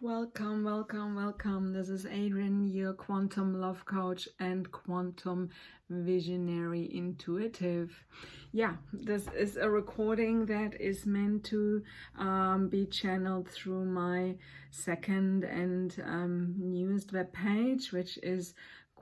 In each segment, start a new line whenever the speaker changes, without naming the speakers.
Welcome. This is Adrian, your quantum love coach and quantum visionary intuitive. Yeah, this is a recording that is meant to be channeled through my second and newest webpage, which is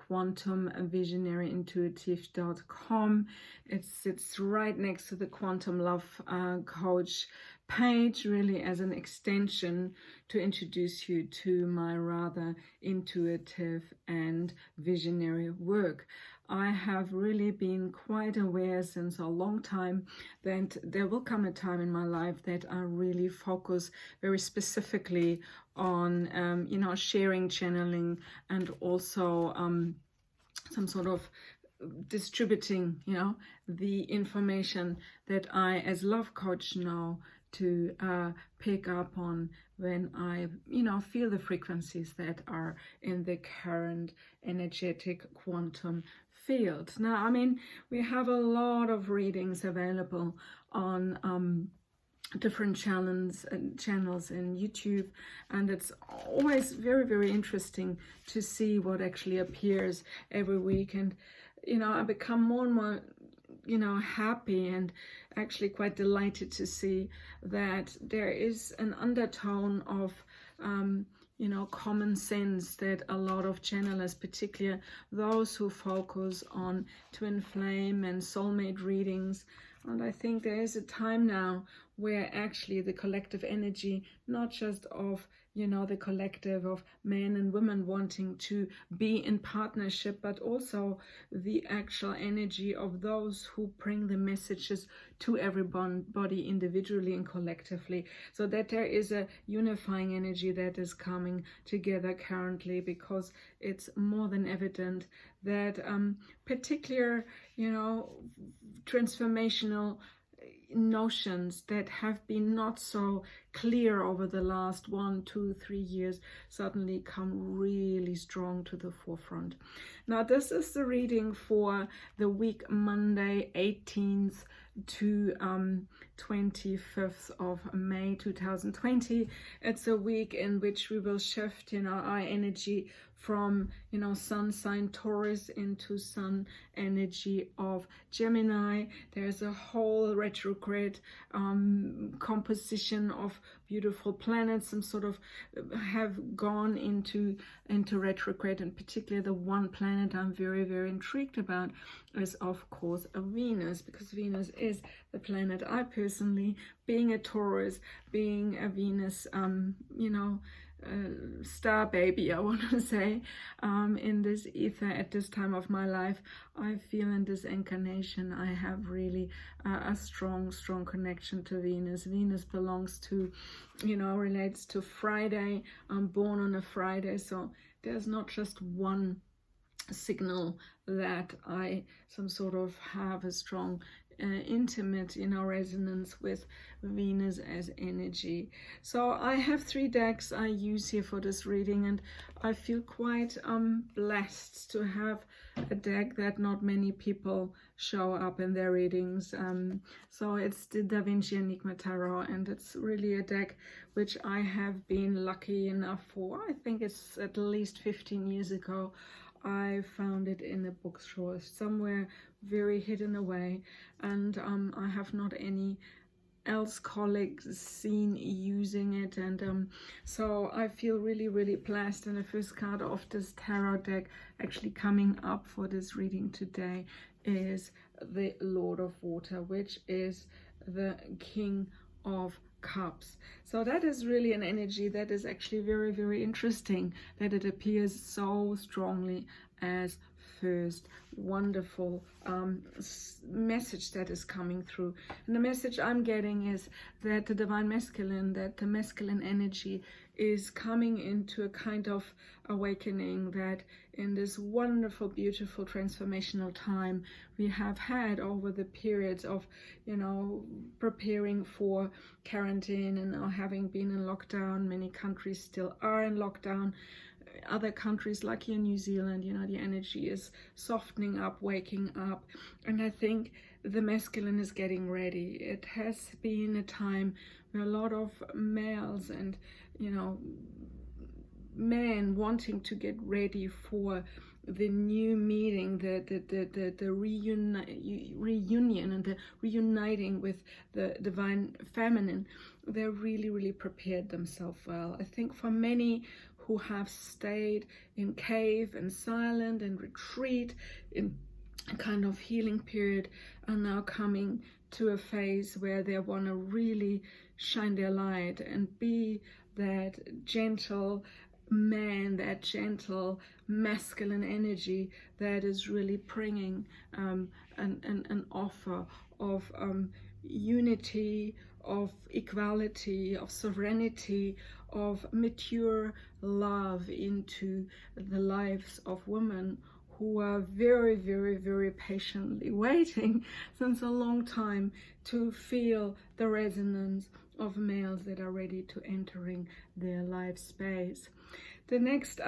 quantumvisionaryintuitive.com. It sits right next to the Quantum Love Coach page, really as an extension to introduce you to my rather intuitive and visionary work. I have really been quite aware since a long time that there will come a time in my life that I really focus very specifically on sharing, channeling, and also some sort of distributing the information that I as love coach know to pick up on when I feel the frequencies that are in the current energetic quantum field. Now, we have a lot of readings available on different channels in YouTube, and it's always very, very interesting to see what actually appears every week. And I become more and more happy and actually quite delighted to see that there is an undertone of common sense that a lot of channelers, particularly those who focus on twin flame and soulmate readings. And I think there is a time now where actually the collective energy, not just of the collective of men and women wanting to be in partnership, but also the actual energy of those who bring the messages to everybody individually and collectively, so that there is a unifying energy that is coming together currently, because it's more than evident that particular transformational notions that have been not so clear over the last 1, 2, 3 years suddenly come really strong to the forefront. Now, this is the reading for the week Monday 18th to 25th of May 2020. It's a week in which we will shift our energy from sun sign Taurus into sun energy of Gemini. There's a whole retrograde composition of beautiful planets, some sort of have gone into retrograde, and particularly the one planet I'm very, very intrigued about is of course a Venus, because Venus is the planet I personally, being a Taurus, being a Venus star baby, I want to say, in this ether at this time of my life. I feel in this incarnation I have really a strong connection to Venus. Venus belongs to, relates to Friday. I'm born on a Friday, so there's not just one signal that I some sort of have a strong intimate resonance with Venus as energy. So I have 3 decks I use here for this reading, and I feel quite blessed to have a deck that not many people show up in their readings. So it's the Da Vinci Enigma Tarot, and it's really a deck which I have been lucky enough for. I think it's at least 15 years ago. I found it in a bookstore somewhere, very hidden away, and I have not any else colleagues seen using it, and so I feel really, really blessed. And the first card of this tarot deck actually coming up for this reading today is the Lord of Water, which is the King of Cups. So that is really an energy that is actually very, very interesting, that it appears so strongly as first wonderful message that is coming through. And the message I'm getting is that the divine masculine, that the masculine energy is coming into a kind of awakening, that in this wonderful, beautiful, transformational time we have had over the periods of, preparing for quarantine and now having been in lockdown. Many countries still are in lockdown. Other countries like here in New Zealand, the energy is softening up, waking up. And I think the masculine is getting ready. It has been a time where a lot of males and, man wanting to get ready for the new meeting, the reunion and the reuniting with the divine feminine. They're really prepared themselves well. I think for many who have stayed in cave and silent and retreat in a kind of healing period are now coming to a phase where they want to really shine their light and be that gentle man, that gentle masculine energy that is really bringing an offer of unity, of equality, of sovereignty, of mature love into the lives of women who are very patiently waiting since a long time to feel the resonance of males that are ready to entering their life space. The next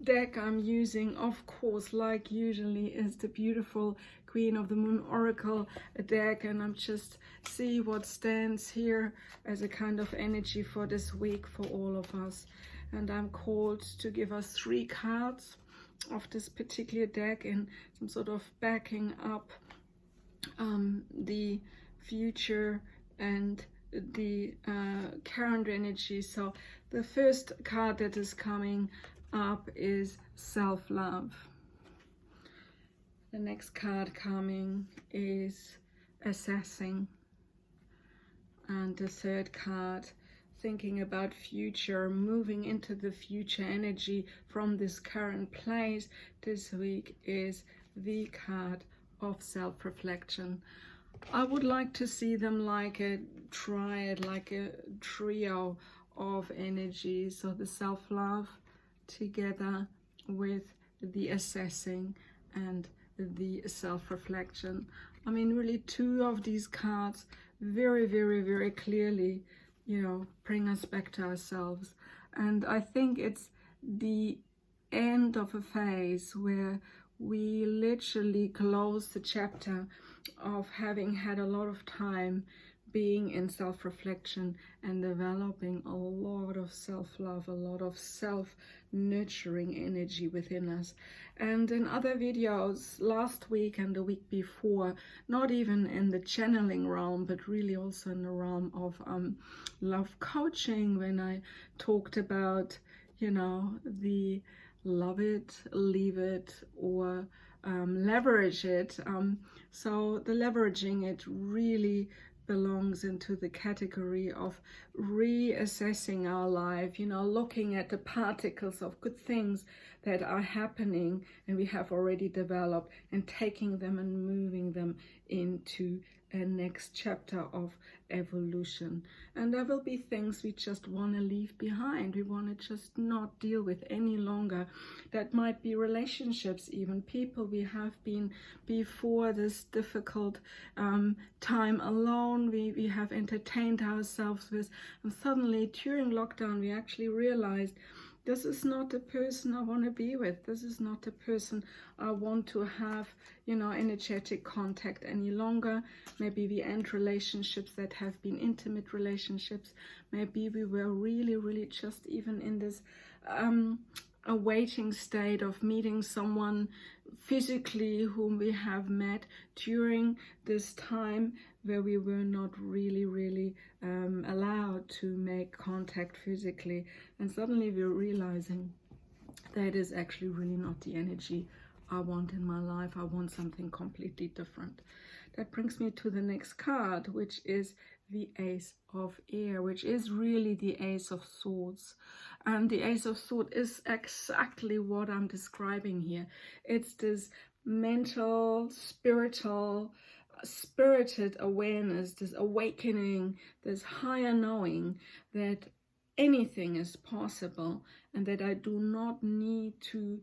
deck I'm using, of course, like usually, is the beautiful Queen of the Moon Oracle deck, and I'm just see what stands here as a kind of energy for this week for all of us. And I'm called to give us 3 cards of this particular deck and some sort of backing up the future and the current energy. So the first card that is coming up is self-love. The next card coming is assessing, and the third card, thinking about future, moving into the future energy from this current place this week, is the card of self-reflection. I would like to see them like a triad, like a trio of energies. So the self-love together with the assessing and the self-reflection. I mean, really 2 of these cards very clearly, you know, bring us back to ourselves. And I think it's the end of a phase where we literally close the chapter of having had a lot of time being in self-reflection and developing a lot of self-love, a lot of self-nurturing energy within us. And in other videos last week and the week before, not even in the channeling realm, but really also in the realm of love coaching, when I talked about, you know, the love it, leave it, or leverage it. So the leveraging it really belongs into the category of reassessing our life, you know, looking at the particles of good things that are happening and we have already developed, and taking them and moving them into a next chapter of evolution. And there will be things we just want to leave behind. We want to just not deal with any longer. That might be relationships, even people we have been before this difficult time alone, we have entertained ourselves with, and suddenly during lockdown we actually realized, this is not the person I want to be with. This is not the person I want to have, you know, energetic contact any longer. Maybe we end relationships that have been intimate relationships. Maybe we were really just even in this a waiting state of meeting someone physically whom we have met during this time where we were not really allowed to make contact physically, and suddenly we're realizing that is actually really not the energy I want in my life. I want something completely different. That brings me to the next card, which is the Ace of Air, which is really the Ace of Swords. And the Ace of Swords is exactly what I'm describing here. It's this mental, spirited awareness, this awakening, this higher knowing that anything is possible, and that I do not need to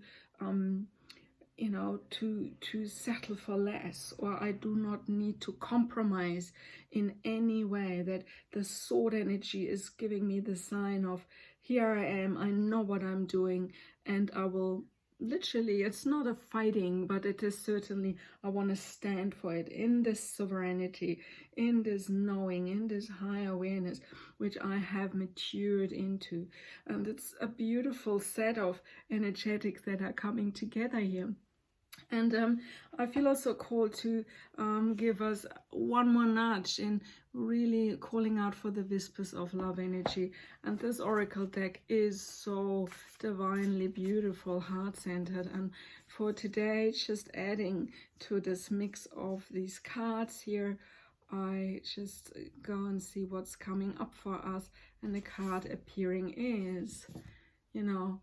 you know, to settle for less, or I do not need to compromise in any way. That the sword energy is giving me the sign of, here I am, I know what I'm doing, and I will literally, it's not a fighting, but it is certainly, I want to stand for it in this sovereignty, in this knowing, in this high awareness, which I have matured into. And it's a beautiful set of energetics that are coming together here. And I feel also called to give us one more nudge in really calling out for the whispers of love energy. And this oracle deck is so divinely beautiful, heart-centered. And for today, just adding to this mix of these cards here, I just go and see what's coming up for us. And the card appearing is, you know,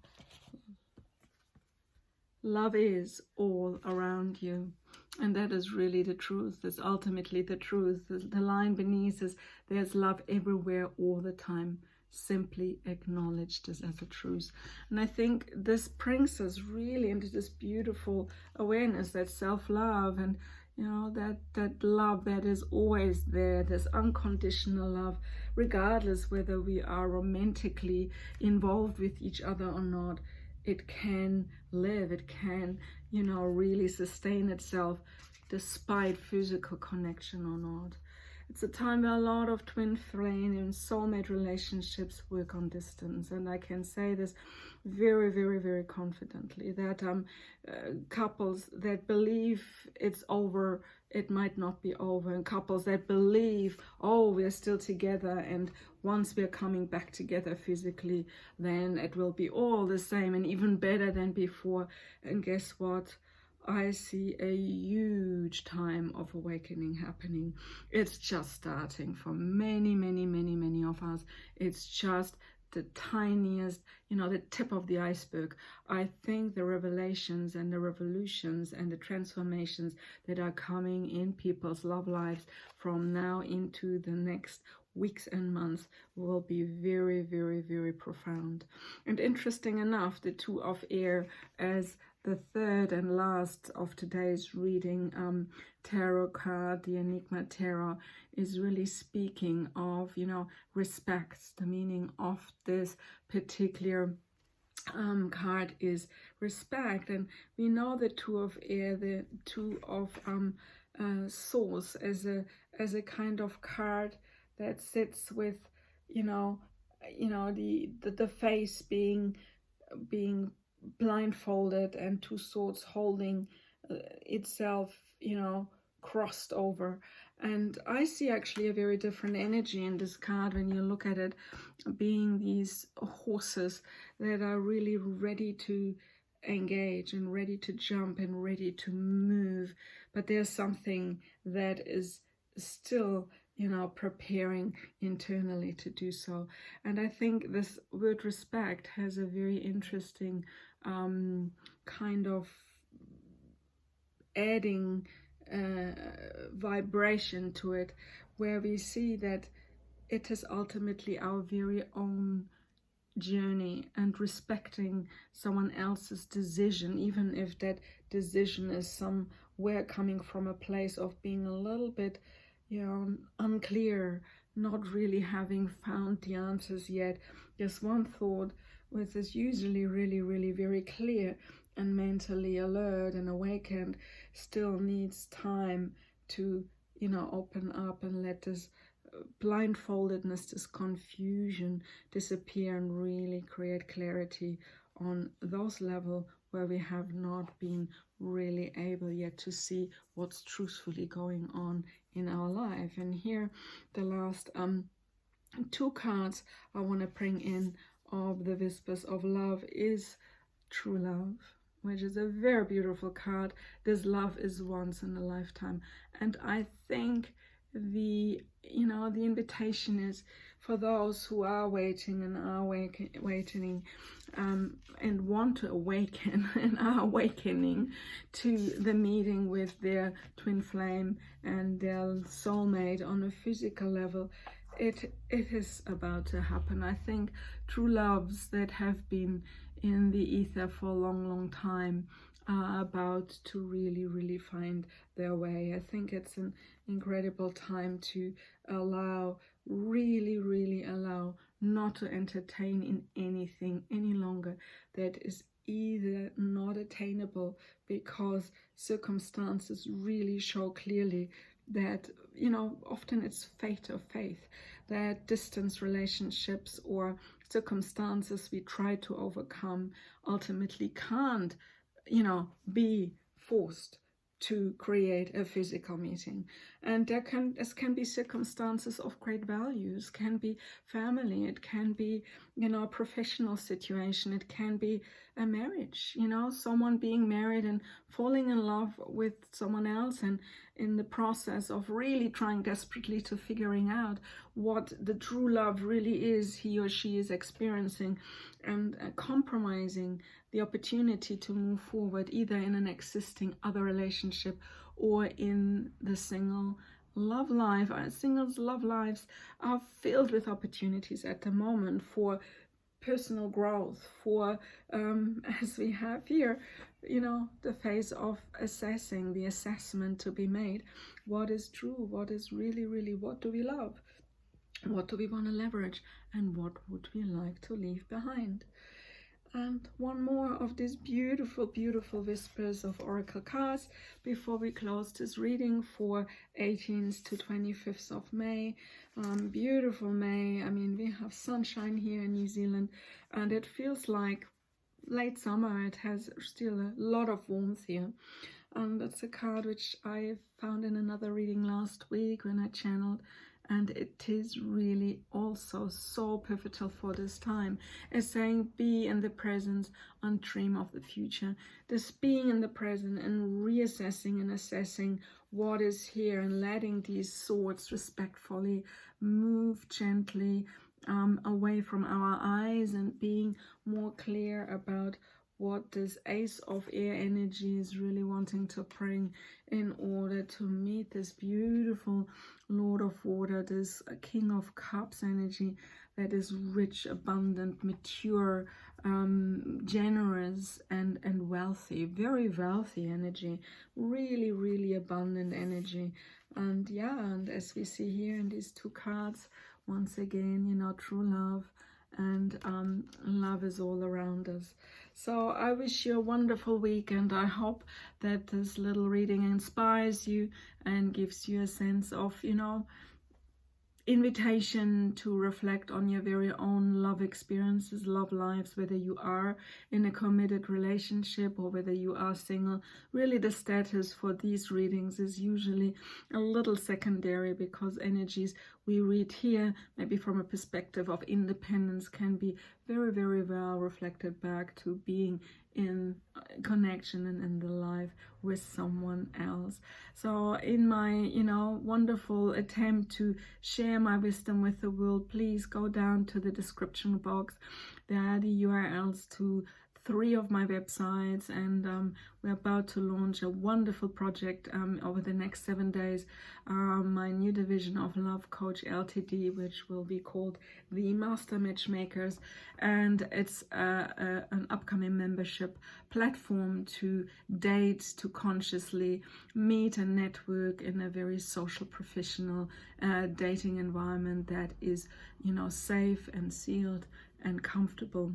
love is all around you. And that is really the truth. That's ultimately the truth. The line beneath is, there's love everywhere all the time. Simply acknowledge this as a truth. And I think this brings us really into this beautiful awareness that self-love and, you know, that love that is always there, this unconditional love, regardless whether we are romantically involved with each other or not. It can live, it can, you know, really sustain itself despite physical connection or not. It's a time where a lot of twin flame and soulmate relationships work on distance. And I can say this very, very, very confidently, that couples that believe it's over, it might not be over. And couples that believe, oh, we're still together, and once we're coming back together physically, then it will be all the same and even better than before. And guess what? I see a huge time of awakening happening. It's just starting for many, many, many, many of us. It's just the tiniest, you know, the tip of the iceberg. I think the revelations and the revolutions and the transformations that are coming in people's love lives from now into the next weeks and months will be very, very, very profound. And interesting enough, the Two of Air as the third and last of today's reading tarot card, the Enigma Tarot, is really speaking of, you know, respect. The meaning of this particular card is respect. And we know the Two of Air, the Two of Swords, as a kind of card that sits with, you know, the face being blindfolded and two swords holding itself, you know, crossed over. And I see actually a very different energy in this card when you look at it, being these horses that are really ready to engage and ready to jump and ready to move, but there's something that is still, you know, preparing internally to do so. And I think this word respect has a very interesting kind of adding vibration to it, where we see that it is ultimately our very own journey, and respecting someone else's decision, even if that decision is somewhere coming from a place of being a little bit, you know, unclear, not really having found the answers yet. There's one thought which is usually really, really very clear and mentally alert and awakened, still needs time to, you know, open up and let this blindfoldedness, this confusion disappear and really create clarity on those levels where we have not been really able yet to see what's truthfully going on in our life. And here the last two cards I want to bring in of the Whispers of Love is True Love, which is a very beautiful card. This love is once in a lifetime, and I think the invitation is for those who are waiting and are waiting and want to awaken and are awakening to the meeting with their twin flame and their soulmate on a physical level. It is about to happen. I think true loves that have been in the ether for a long time are about to really find their way. I think it's an incredible time to allow, really allow, not to entertain in anything any longer that is either not possible because circumstances really show clearly that, often it's fate or faith, that distance relationships or circumstances we try to overcome ultimately can't, be forced to create a physical meeting. And there can be circumstances of great values, can be family, it can be, a professional situation, it can be a marriage, someone being married and falling in love with someone else, and in the process of really trying desperately to figuring out what the true love really is he or she is experiencing, and compromising the opportunity to move forward either in an existing other relationship or in the single love life. Singles' love lives are filled with opportunities at the moment for personal growth, for as we have here, the phase of assessing, the assessment to be made. What is true? What is really, what do we love? What do we want to leverage? And what would we like to leave behind? And one more of these beautiful, beautiful whispers of Oracle cards before we close this reading for 18th to 25th of May. Beautiful May. I mean, we have sunshine here in New Zealand, and it feels like late summer. It has still a lot of warmth here. And that's a card which I found in another reading last week when I channeled. And it is really also so pivotal for this time, as saying, be in the present and dream of the future. This being in the present and reassessing and assessing what is here, and letting these swords respectfully move gently away from our eyes, and being more clear about what this Ace of Air energy is really wanting to bring in order to meet this beautiful Lord of Water, this King of Cups energy that is rich, abundant, mature, generous, and wealthy, very wealthy energy, really, really abundant energy. And yeah, and as we see here in these two cards, once again, true love, and love is all around us. So I wish you a wonderful week, and I hope that this little reading inspires you and gives you a sense of, invitation to reflect on your very own love experiences, love lives, whether you are in a committed relationship or whether you are single. Really, the status for these readings is usually a little secondary, because energies we read here, maybe from a perspective of independence, can be very, very well reflected back to being in connection and in the life with someone else. So in my wonderful attempt to share my wisdom with the world, please go down to the description box. There are the URLs to 3 of my websites, and we're about to launch a wonderful project over the next 7 days, my new division of Love Coach Ltd, which will be called the Master Matchmakers, and it's an upcoming membership platform to date, to consciously meet and network in a very social, professional dating environment that is, safe and sealed and comfortable,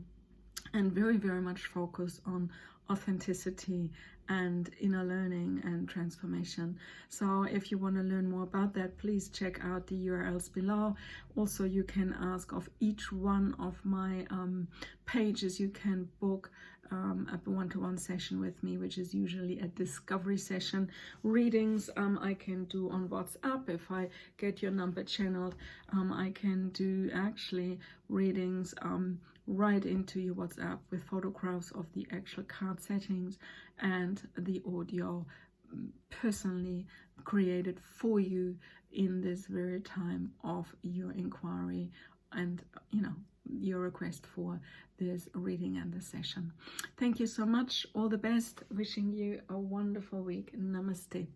and very, very much focused on authenticity and inner learning and transformation. So if you want to learn more about that, please check out the URLs below. Also, you can ask of each one of my pages, you can book a one-to-one session with me, which is usually a discovery session. Readings I can do on WhatsApp. If I get your number channeled, I can do actually readings right into your WhatsApp with photographs of the actual card settings and the audio personally created for you in this very time of your inquiry and your request for this reading and this session. Thank you so much. All the best. Wishing you a wonderful week. Namaste.